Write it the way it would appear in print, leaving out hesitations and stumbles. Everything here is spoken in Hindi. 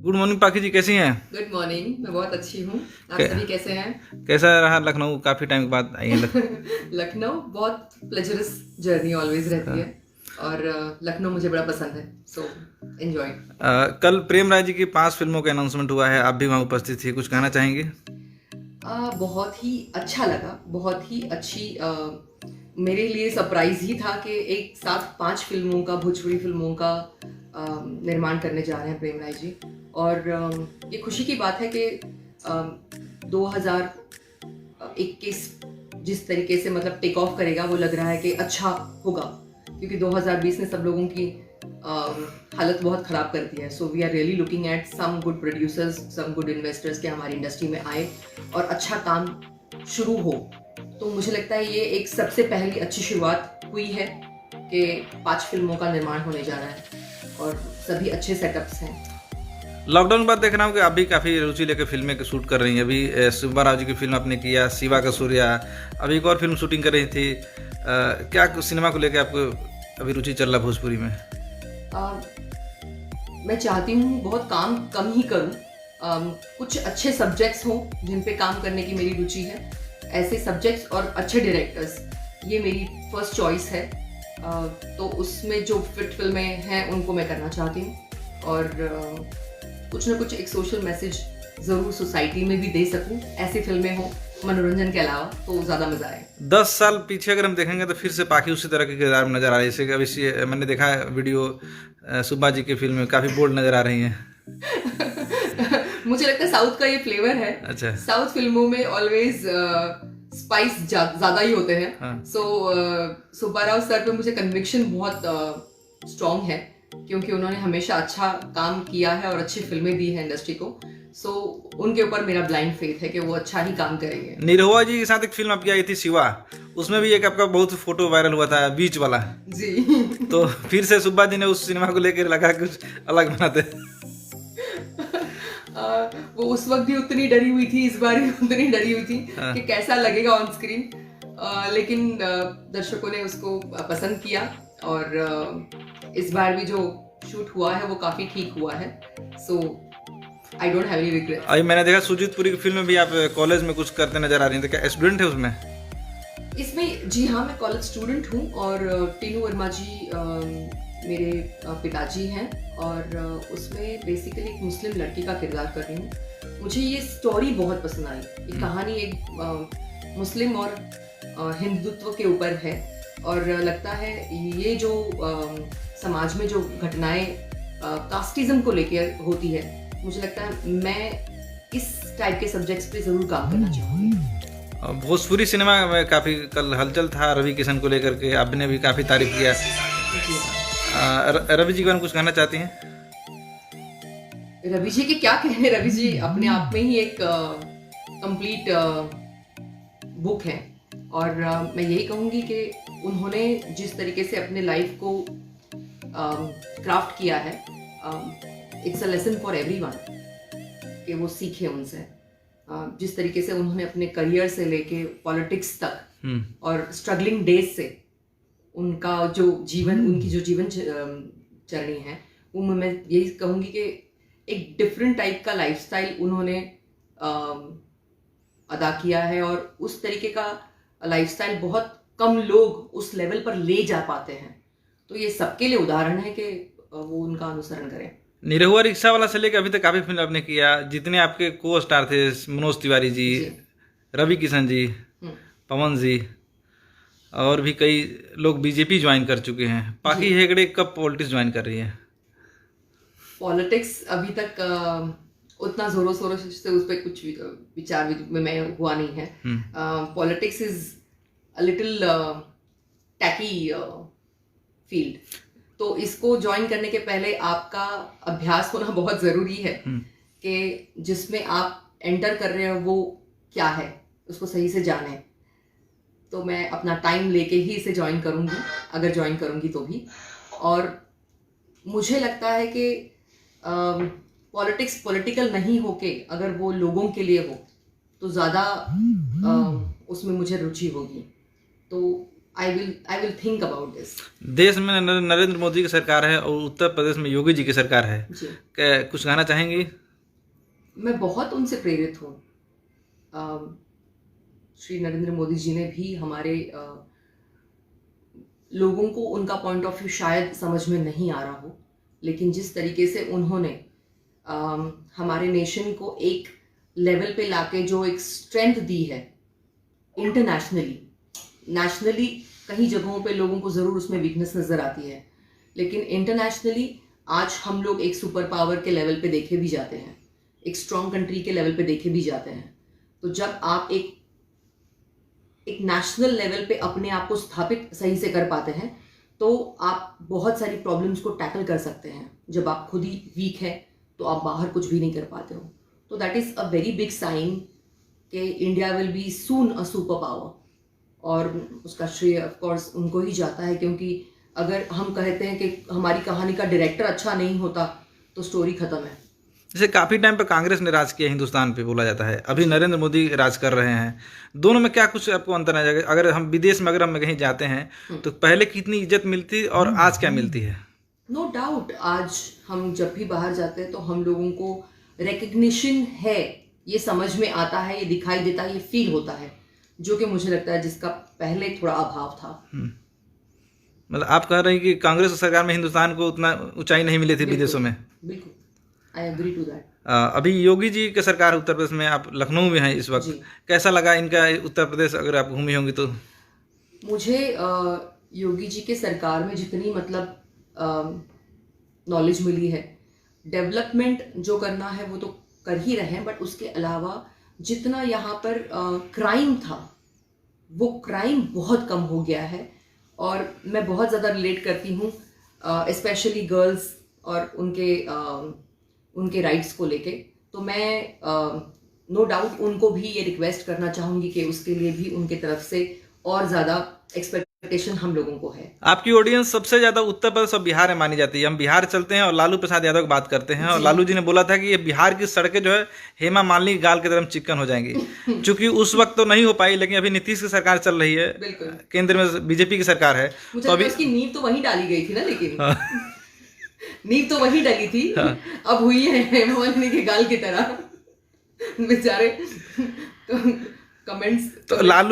गुड मॉर्निंग पाखी जी, कैसी हैं? Good morning. मैं बहुत अच्छी हूँ। आप कै, सभी कैसे हैं? कैसा रहा लखनऊ? काफ़ी टाइम के बाद आई हैं लखनऊ बहुत प्लेजरस जर्नी ऑलवेज रहती है। और लखनऊ मुझे बड़ा पसंद है, सो एंजॉय। कल प्रेम राय जी की 5 फिल्मों का अनाउंसमेंट हुआ है, आप भी वहाँ उपस्थित थी, कुछ कहना चाहेंगे? बहुत ही अच्छा लगा, बहुत ही अच्छी मेरे लिए सरप्राइज ही था कि एक साथ 5 फिल्मों का, भोजपुरी फिल्मों का निर्माण करने जा रहे हैं प्रेम राय जी। और ये खुशी की बात है कि 2021 जिस तरीके से मतलब टेक ऑफ करेगा, वो लग रहा है कि अच्छा होगा, क्योंकि 2020 ने सब लोगों की हालत बहुत ख़राब कर दी है। So we are really looking at some good producers, some good investors के हमारी इंडस्ट्री में आए और अच्छा काम शुरू हो। तो मुझे लगता है ये एक सबसे पहली अच्छी शुरुआत हुई है कि 5 फिल्मों का निर्माण होने जा रहा है और सभी अच्छे सेटअप्स हैं। लॉकडाउन के बाद देख रहा हूँ कि आप भी काफ़ी रुचि लेकर फिल्में के शूट कर रही हैं। अभी सुब्बा राव जी की फिल्म आपने किया, शिवा का सूर्या, अभी एक और फिल्म शूटिंग कर रही थी। क्या सिनेमा को लेकर आपको अभी रुचि चल रहा है भोजपुरी में? मैं चाहती हूँ बहुत काम कम ही करूँ, कुछ अच्छे सब्जेक्ट्स हों जिन पे काम करने की मेरी रुचि है। ऐसे सब्जेक्ट्स और अच्छे डायरेक्टर्स, ये मेरी फर्स्ट चॉइस है। तो उसमें जो फिट फिल्में हैं उनको मैं करना चाहती हूँ और कुछ ना कुछ एक सोशल मैसेज ज़रूर सोसाइटी में भी दे सकूँ। ऐसी फिल्में हों मनोरंजन के अलावा, तो ज़्यादा मज़ा आए। 10 साल पीछे अगर हम देखेंगे तो फिर से पाखी उसी तरह के किरदार में नजर आ रही है। जैसे कि अभी मैंने देखा है वीडियो, सुब्बा जी की फिल्म में काफ़ी बोल्ड नजर आ रही हैं। मुझे लगता है साउथ का ये फ्लेवर है। अच्छा। साउथ फिल्मों में ऑलवेज स्पाइस ज्यादा ही होते हैं। हाँ। सो सुब्बा राव सर पे मुझे कन्विक्शन बहुत स्ट्रॉन्ग है, क्योंकि उन्होंने हमेशा अच्छा काम किया है और अच्छी फिल्में दी है इंडस्ट्री को। सो उनके ऊपर मेरा ब्लाइंड फेथ है कि वो अच्छा ही काम करेंगे। निरहुआ जी के साथ एक फिल्म आपकी आई थी शिवा, उसमें भी एक आपका बहुत फोटो वायरल हुआ था, बीच वाला। जी। तो फिर से सुब्बा जी ने उस सिनेमा को लेकर लगा कुछ अलग बनाते। वो उस वक्त भी उतनी डरी हुई थी, इस बार भी उतनी डरी हुई थी कि कैसा लगेगा ऑन स्क्रीन। लेकिन दर्शकों ने उसको पसंद किया और इस बार भी जो शूट हुआ है वो काफी ठीक हुआ है। So I don't have any regret. अभी मैंने देखा सुजीत पुरी की फिल्म में भी आप कॉलेज में कुछ करते नजर आ रही हैं, तो क्या स्टूडेंट है उसमें? इसमें जी हाँ, मैं कॉलेज स्टूडेंट हूँ और टीनू वर्मा जी मेरे पिताजी हैं और उसमें बेसिकली एक मुस्लिम लड़की का किरदार कर रही हूँ। मुझे ये स्टोरी बहुत पसंद आई। ये कहानी एक मुस्लिम और हिंदुत्व के ऊपर है और लगता है ये जो समाज में जो घटनाएं कास्टिज्म को लेकर होती है, मुझे लगता है मैं इस टाइप के सब्जेक्ट्स पे ज़रूर काम करना चाहूँगी। भोजपुरी सिनेमा में काफ़ी कल हलचल था रवि किशन को लेकर के, आपने भी काफ़ी तारीफ किया। रवि जी के बारे में कुछ कहना चाहती हैं? रवि जी के क्या कहने, रवि जी अपने आप में ही एक कंप्लीट बुक है और मैं यही कहूँगी कि उन्होंने जिस तरीके से अपने लाइफ को क्राफ्ट किया है, it's a lesson for everyone कि वो सीखे उनसे। जिस तरीके से उन्होंने अपने करियर से लेके पॉलिटिक्स तक और स्ट्रगलिंग डेज से उनका जो जीवन, उनकी जो जीवन चरणी है, वो मैं यही कहूँगी कि एक डिफरेंट टाइप का लाइफस्टाइल उन्होंने अदा किया है और उस तरीके का लाइफस्टाइल बहुत कम लोग उस लेवल पर ले जा पाते हैं। तो ये सबके लिए उदाहरण है कि वो उनका अनुसरण करें। निरहुआ रिक्शा वाला से लेकर अभी तक काफ़ी फिल्म आपने किया, जितने आपके को स्टार थे, मनोज तिवारी जी, रवि किशन जी, पवन जी, और भी कई लोग बीजेपी ज्वाइन कर चुके हैं। पाखी हेगड़े कब पॉलिटिक्स ज्वाइन कर रही है? पॉलिटिक्स अभी तक उतना जोरों शोरों से उस पर कुछ विचार में हुआ नहीं है। Politics is a little tacky field, तो इसको ज्वाइन करने के पहले आपका अभ्यास होना बहुत ज़रूरी है कि जिसमें आप एंटर कर रहे हो वो क्या है, उसको सही से जाने। तो मैं अपना टाइम लेके ही इसे ज्वाइन करूँगी, अगर ज्वाइन करूँगी तो भी। और मुझे लगता है कि पॉलिटिक्स पॉलिटिकल नहीं होके अगर वो लोगों के लिए हो तो ज़्यादा उसमें मुझे रुचि होगी। तो I will think about this. देश में नरेंद्र मोदी की सरकार है और उत्तर प्रदेश में योगी जी की सरकार है, जी, कुछ कहना चाहेंगी? मैं बहुत उनसे प्रेरित हूँ। श्री नरेंद्र मोदी जी ने भी हमारे लोगों को उनका पॉइंट ऑफ व्यू शायद समझ में नहीं आ रहा हो, लेकिन जिस तरीके से उन्होंने हमारे नेशन को एक लेवल पे लाके जो एक स्ट्रेंथ दी है इंटरनेशनली, नेशनली कई जगहों पे लोगों को ज़रूर उसमें वीकनेस नज़र आती है, लेकिन इंटरनेशनली आज हम लोग एक सुपर पावर के लेवल पे देखे भी जाते हैं, एक स्ट्रॉन्ग कंट्री के लेवल पे देखे भी जाते हैं। तो जब आप एक नेशनल लेवल पे अपने आप को स्थापित सही से कर पाते हैं तो आप बहुत सारी प्रॉब्लम्स को टैकल कर सकते हैं। जब आप खुद ही वीक है तो आप बाहर कुछ भी नहीं कर पाते हो। तो that is a very big sign कि India will be soon a super power, और उसका श्रेय ऑफ कोर्स उनको ही जाता है, क्योंकि अगर हम कहते हैं कि हमारी कहानी का डायरेक्टर अच्छा नहीं होता तो स्टोरी खत्म है। जैसे काफ़ी टाइम पे कांग्रेस ने राज किया हिंदुस्तान पे बोला जाता है, अभी नरेंद्र मोदी राज कर रहे हैं, दोनों में क्या कुछ आपको अंतर आ जाएगा? अगर हम विदेश में अगर हम कहीं जाते हैं तो पहले कितनी इज्जत मिलती और आज क्या मिलती है? नो डाउट, आज हम जब भी बाहर जाते हैं तो हम लोगों को रिकग्निशन है, ये समझ में आता है, ये दिखाई देता है, ये फील होता है, जो कि मुझे लगता है जिसका पहले थोड़ा अभाव था। मतलब आप कह रहे हैं कि कांग्रेस सरकार में हिंदुस्तान को उतना ऊंचाई नहीं मिली थी विदेशों में? बिल्कुल, आई एग्री टू दैट। अभी योगी जी की सरकार उत्तर प्रदेश में, आप लखनऊ में हैं इस वक्त, कैसा लगा इनका उत्तर प्रदेश, अगर आप घूमी होंगी तो? मुझे योगी जी के सरकार में जितनी मतलब नॉलेज मिली है, डेवलपमेंट जो करना है वो तो कर ही रहे हैं, बट उसके अलावा जितना यहाँ पर क्राइम था वो क्राइम बहुत कम हो गया है, और मैं बहुत ज़्यादा रिलेट करती हूँ स्पेशली गर्ल्स और उनके राइट्स को लेके। तो मैं नो डाउट उनको भी ये रिक्वेस्ट करना चाहूँगी कि उसके लिए भी उनके तरफ से और ज़्यादा एक्सपेक्टेशन हम लोगों को है। आपकी ऑडियंस सबसे ज़्यादा उत्तर प्रदेश और बिहार में मानी जाती है। हम बिहार चलते हैं और लालू प्रसाद यादव की बात करते हैं, और लालू जी ने बोला था कि ये बिहार की सड़कें जो है हेमा मालिनी की गाल की तरह चिकन हो जाएंगी। चूंकि उस वक्त तो नहीं हो पाई, लेकिन अभी नीतीश की सरकार चल रही है, केंद्र में बीजेपी की सरकार है, तो अभी उसकी नींव तो वहीं डाली गई थी ना, लेकिन नींव तो वहीं डली थी। अब हुई है हेमा मालिनी के गाल की तरह बेचारे। तो कमेंट्स तो लालू